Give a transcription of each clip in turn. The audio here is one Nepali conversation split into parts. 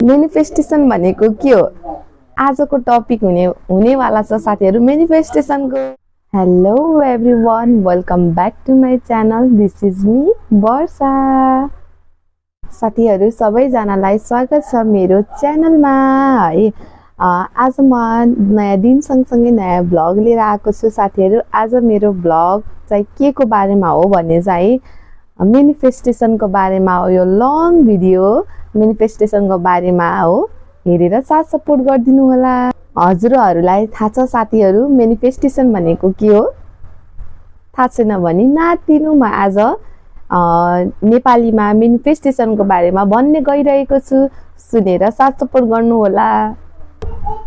मेनिफेस्टेसन भनेको के हो? आजको टपिक हुनेवाला छ साथीहरु मेनिफेस्टेसनको। Hello everyone, welcome back to my channel. This is me Varsha. साथीहरु सबैजनालाई स्वागत छ मेरो च्यानलमा है। आज म नयाँ दिन सँगसँगै नयाँ ब्लग लिएर आएको छु साथीहरु। आज मेरो ब्लग चाहिँ के को बारेमा हो भने चाहिँ मेनिफेस्टेसनको बारेमा हो। यो लङ भिडियो मेनिफेस्टेसनको बारेमा हो। हेरेर साथ सपोर्ट गरिदिनु होला। हजुरहरूलाई थाहा छ साथीहरु मेनिफेस्टेसन भनेको के हो? थाहा छैन भने नातिनु म आज नेपालीमा मेनिफेस्टेसनको बारेमा भन्ने गइरहेको छु। सुनेर साथ सपोर्ट गर्नु होला।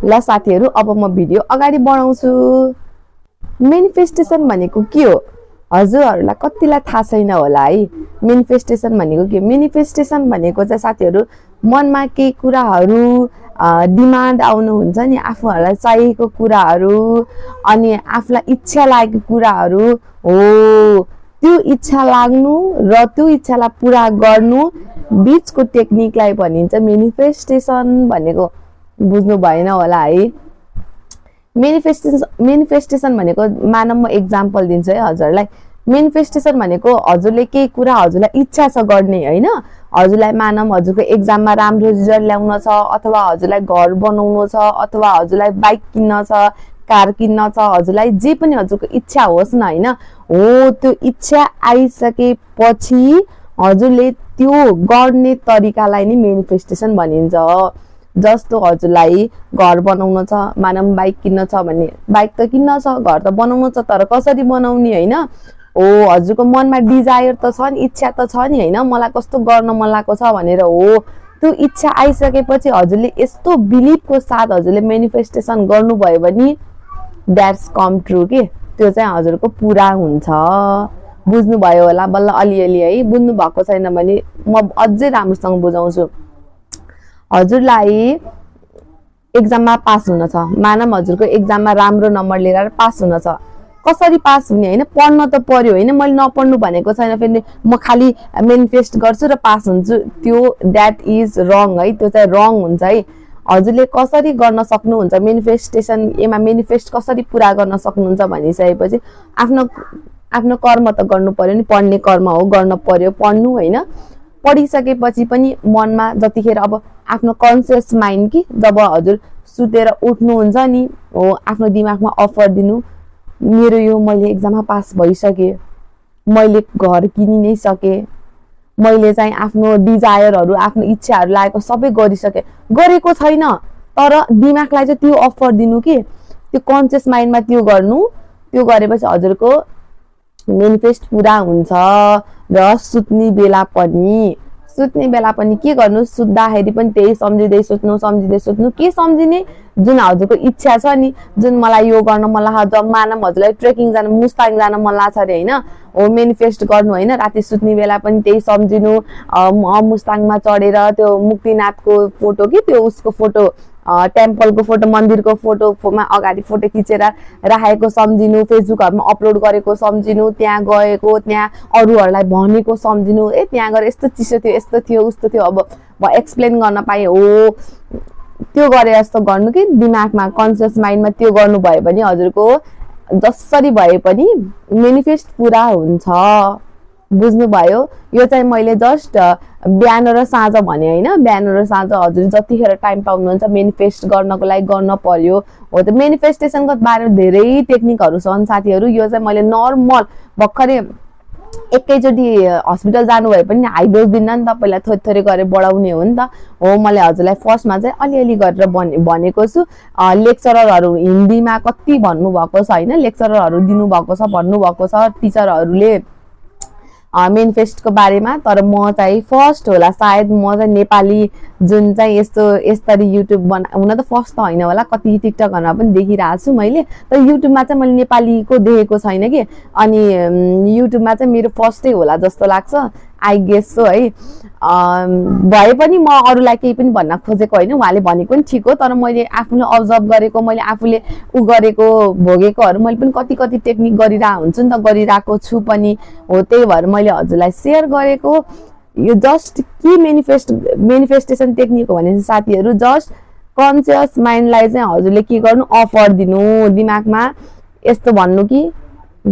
ल साथीहरु, अब म भिडियो अगाडि बढाउँछु। मेनिफेस्टेसन भनेको के हो? हजुरहरूलाई कतिलाई थाहा छैन होला है। मेनिफेस्टेसन भनेको के? मेनिफेस्टेसन भनेको चाहिँ साथीहरु मनमा केही कुराहरू डिमान्ड आउनु हुन्छ नि, आफूहरूलाई चाहिएको कुराहरू अनि आफूलाई इच्छा लागेको कुराहरू हो। त्यो इच्छा लाग्नु र त्यो इच्छालाई पुरा गर्नु बीचको टेक्निकलाई भनिन्छ मेनिफेस्टेसन भनेको। बुझ्नु भएन होला है। मेनिफेस्टेसन भनेको मानव म एक्जाम्पल दिन्छु है हजुरलाई। मेनिफेस्टेसन भनेको हजुरले केही कुरा हजुरलाई इच्छा छ गर्ने हैन। हजुरलाई मानव हजुरको एक्जाममा राम्रो रिजल्ट ल्याउन छ, अथवा हजुरलाई घर बनाउनु छ, अथवा हजुरलाई बाइक किन्न छ, कार किन्न छ, हजुरलाई जे पनि हजुरको इच्छा होस् न हैन। हो, त्यो इच्छा आइसकेपछि हजुरले त्यो गर्ने तरिकालाई नै मेनिफेस्टेसन भनिन्छ। जस्तो हजुरलाई घर बनाउन छ, मानव बाइक किन्न छ भने बाइक त किन्न छ, घर त बनाउनु छ, तर कसरी बनाउने हैन। हो, हजुरको मनमा डिजायर त छ नि, इच्छा त छ नि हैन, मलाई कस्तो गर्न मन लागेको छ भनेर। हो, त्यो इच्छा आइसकेपछि हजुरले यस्तो बिलिभको साथ हजुरले मेनिफेस्टेसन गर्नुभयो भने द्याट्स कम ट्रु के, त्यो चाहिँ हजुरको पुरा हुन्छ। बुझ्नु भयो होला बल्ल अलिअलि है। बुझ्नु भएको छैन भने म अझै राम्रोसँग बुझाउँछु। हजुरलाई एक्जाममा पास हुन छ, मानव हजुरको एक्जाममा राम्रो नम्बर लिएर पास हुन छ। कसरी पास हुने हैन? पढ्न त पर्यो हैन। मैले नपढ्नु भनेको छैन, फेरि म खाली मेनिफेस्ट गर्छु र पास हुन्छु, त्यो द्याट इज रङ है। त्यो चाहिँ रङ हुन्छ है। हजुरले कसरी गर्न सक्नुहुन्छ मेनिफेस्टेसन, एमा मेनिफेस्ट कसरी पुरा गर्न सक्नुहुन्छ भनिसकेपछि आफ्नो कर्म त गर्नु पर्यो नि। पढ्ने कर्म हो, गर्न पर्यो, पढ्नु हैन। पढिसकेपछि पनि मनमा जतिखेर अब आफ्नो कन्सियस माइन्ड कि जब हजुर सुतेर उठ्नुहुन्छ नि, हो आफ्नो दिमागमा अफर दिनु, मेरो यो मैले एक्जाममा पास भइसके, मैले घर किनि नै सके, मैले चाहिँ आफ्नो डिजायरहरू आफ्नो इच्छाहरू लागेको सबै गरिसके। गरेको छैन तर दिमागलाई चाहिँ त्यो अफर दिनु कि त्यो कन्सियस माइन्डमा त्यो गर्नु। त्यो गरेपछि हजुरको मेनिफेस्ट पुरा हुन्छ। र सुत्ने बेला पनि के गर्नु? सुत्दाखेरि पनि त्यही सम्झिँदै सुत्नु। के सम्झिने? जुन हजुरको इच्छा छ नि, जुन मलाई यो गर्न मन लाग्छ, मानव हजुरलाई ट्रेकिङ जानु, मुस्ताङ जान मन लाग्छ अरे हैन। हो, मेनिफेस्ट गर्नु हैन। राति सुत्ने बेला पनि त्यही सम्झिनु। मुस्ताङमा चढेर त्यो मुक्तिनाथको फोटो कि त्यो उसको फोटो, टेम्पलको फोटो, मन्दिरको फोटोमा अगाडि फोटो खिचेर राखेको सम्झिनु, फेसबुकहरुमा अपलोड गरेको सम्झिनु, त्यहाँ गएको, त्यहाँ अरूहरूलाई भनेको सम्झिनु। त्यहाँ गएर यस्तो चिसो थियो, यस्तो थियो, उस्तो थियो, अब म एक्सप्लेन गर्न पाएँ। हो, त्यो गरे जस्तो गर्नु कि दिमागमा कन्सियस माइन्डमा त्यो गर्नुभयो भने हजुरको जसरी भए पनि मेनिफेस्ट पुरा हुन्छ। बुझ्नु भयो? यो चाहिँ मैले जस्ट बिहान र साँझ भने हैन। बिहान र साँझ हजुर जतिखेर टाइम पाउनुहुन्छ मेनिफेस्ट गर्नको लागि गर्न पर्यो। हो, त मेनिफेस्टेसनको बारेमा धेरै टेक्निकहरू छन् साथीहरु। यो चाहिँ मैले नर्मल भर्खरै एकैचोटि हस्पिटल जानु भए पनि हाई डोज दिन्न नि, तपाईलाई थोरै थोरै गरेर बढाउने हो नि त। हो, मैले हजुरलाई फर्स्टमा चाहिँ अलिअलि गरेर भनेको छु। लेक्चररहरू हिन्दीमा कति भन्नुभएको छ हैन, लेक्चररहरू दिनुभएको छ, भन्नुभएको छ टिचरहरूले मेनिफेस्टको बारेमा। तर म चाहिँ फर्स्ट होला सायद, म चाहिँ नेपाली जुन चाहिँ यस्तो यसरी युट्युब हुन त फर्स्ट त होइन होला, कति टिकटकहरुमा पनि देखिरहेको छु मैले, तर युट्युबमा चाहिँ मैले नेपालीको देखेको छैन कि। अनि युट्युबमा चाहिँ मेरो फर्स्टै होला जस्तो लाग्छ, आई गेस सो है। भए पनि म अरूलाई केही पनि भन्न खोजेको होइन, उहाँले भनेको पनि ठिक हो, तर मैले आफूले अब्जर्भ गरेको, मैले आफूले गरेको भोगेकोहरू मैले पनि कति कति टेक्निक गरिरहेको हुन्छु नि त, गरिरहेको छु पनि हो। त्यही भएर मैले हजुरलाई सेयर गरेको। यो जस्ट के मेनिफेस्टेसन टेक्निक हो भने साथीहरू जस्ट कन्सियस माइन्डलाई चाहिँ हजुरले के गर्नु अफर दिनु दिमागमा यस्तो भन्नु कि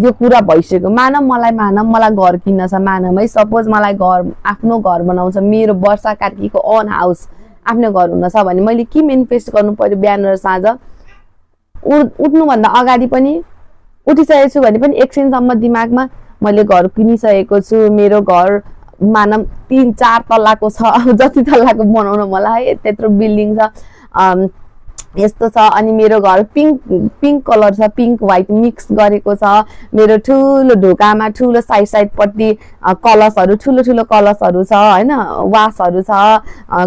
यो कुरा भइसक्यो मानव मलाई घर किन्न छ मानव है सपोज मलाई घर आफ्नो घर बनाउँछ मेरो वर्षा कार्कीको ओन हाउस आफ्नो घर हुन छ भने मैले के मेनिफेस्ट गर्नु पर्यो बिहान र साँझ उठ्नुभन्दा अगाडि पनि उठिसकेको छु भने पनि एकछिनसम्म दिमागमा मैले घर किनिसकेको छु मेरो घर मानव 3-4 तल्लाको छ जति तल्लाको बनाउन मलाई है त्यत्रो बिल्डिङ छ यस्तो छ अनि मेरो घर पिंक कलर छ पिंक व्हाइट मिक्स गरेको छ मेरो ठुलो ढोकामा ठुलो साइड पट्टि कलशहरु ठुलो कलशहरु छ हैन वासहरु छ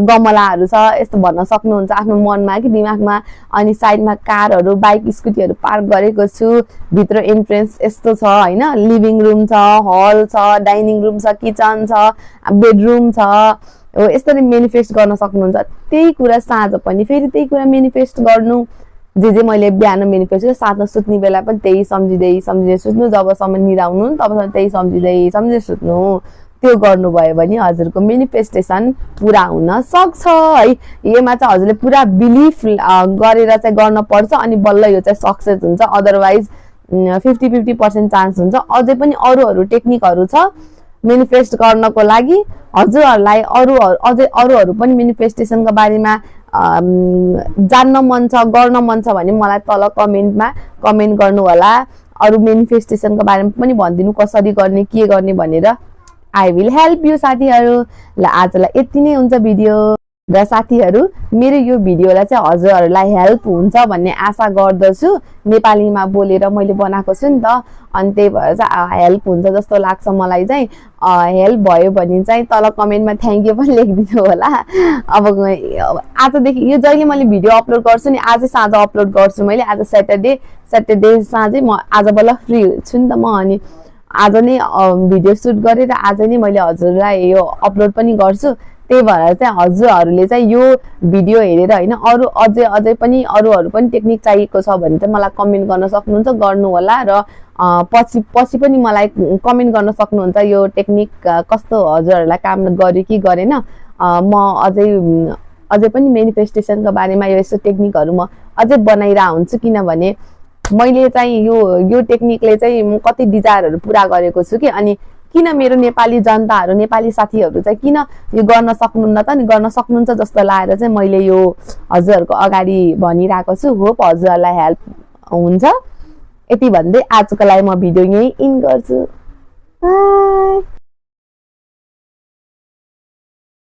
गमलाहरु छ यस्तो भन्न सक्नुहुन्छ आफ्नो मनमा कि दिमागमा अनि साइडमा कारहरु बाइक स्कुटीहरु पार्क गरेको छु भित्र एन्ट्रेन्स यस्तो छ हैन लिभिङ रुम छ हल छ डाइनिङ रुम छ किचन छ बेडरुम छ हो यसरी मेनिफेस्ट गर्न सक्नुहुन्छ त्यही कुरा साँझ पनि फेरि त्यही कुरा मेनिफेस्ट गर्नु जे मैले बिहान मेनिफेस्ट गरेँ साँझ सुत्ने बेला पनि त्यही सम्झिँदै सुत्नु जबसम्म निदाउनु तबसम्म त्यही सम्झिँदै सुत्नु त्यो गर्नुभयो भने हजुरको मेनिफेस्टेसन पूरा हुन सक्छ है यसमा चाहिँ हजुरले पूरा बिलिफ गरेर चाहिँ गर्न पर्छ अनि बल्ल यो चाहिँ सक्सेस हुन्छ अदरवाइज 50-50% चान्स हुन्छ अझै पनि अरूहरु टेक्निकहरु छ मेनिफेस्ट गर्नको लागि हजुरहरुलाई अरूहरु पनि मेनिफेस्टेसनको बारेमा जान्न मन छ गर्न मन छ भने मलाई तल कमेन्टमा कमेन्ट गर्नु होला अरु मेनिफेस्टेसनको बारेमा पनि भनिदिनु कसरी गर्ने के गर्ने भनेर आई विल हेल्प यु साथीहरु ल आजलाई यति नै हुन्छ भिडियो र साथीहरु मेरो यो भिडियोलाई चाहिँ हजुरहरुलाई हेल्प हुन्छ भन्ने आशा गर्दछु नेपालीमा बोलेर मैले बनाएको छु नि त अनि त्यही भएर चाहिँ हेल्प हुन्छ जस्तो लाग्छ मलाई चाहिँ हेल्प भयो भने चाहिँ तल कमेन्टमा थ्यांक यू पनि लेखिदिनु होला अब आजदेखि यो जहिले मैले भिडियो अपलोड गर्छु नि आजै साँझ अपलोड गर्छु मैले आज सैटरडे साँझै म आज बल्ल फ्री छु नि त म अनि आज नै भिडियो सुट गरेर आज नै मैले हजुरलाई यो अपलोड पनि गर्छु त्यही भएर चाहिँ हजुरहरुले चाहिँ यो भिडियो हेरेर हैन अझै पनि अरूहरु पनि टेक्निक चाहिएको छ भने चाहिँ मलाई कमेन्ट गर्न सक्नुहुन्छ गर्नु होला र पछि पनि मलाई कमेन्ट गर्न सक्नुहुन्छ यो टेक्निक कस्तो हजुरहरुलाई काम गर्यो कि गरेन म अझै पनि मेनिफेस्टेसनको बारेमा यो यस्तो टेक्निकहरु म अझै बनाइरा हुन्छु किनभने मैले चाहिँ यो टेक्निकले चाहिँ म कति डिजायरहरु पूरा गरेको छु कि अनि किन मेरो नेपाली जनताहरु नेपाली साथीहरु चाहिँ किन यो गर्न सक्नुहुन्न त नि गर्न सक्नुहुन्छ जस्तो लागेर चाहिँ मैले यो हजुरहरुको अगाडि भनिराको छु होप हजुरहरुलाई हेल्प हुन्छ यति भन्दै आजको लागि म भिडियो यही इन गर्छु बाइ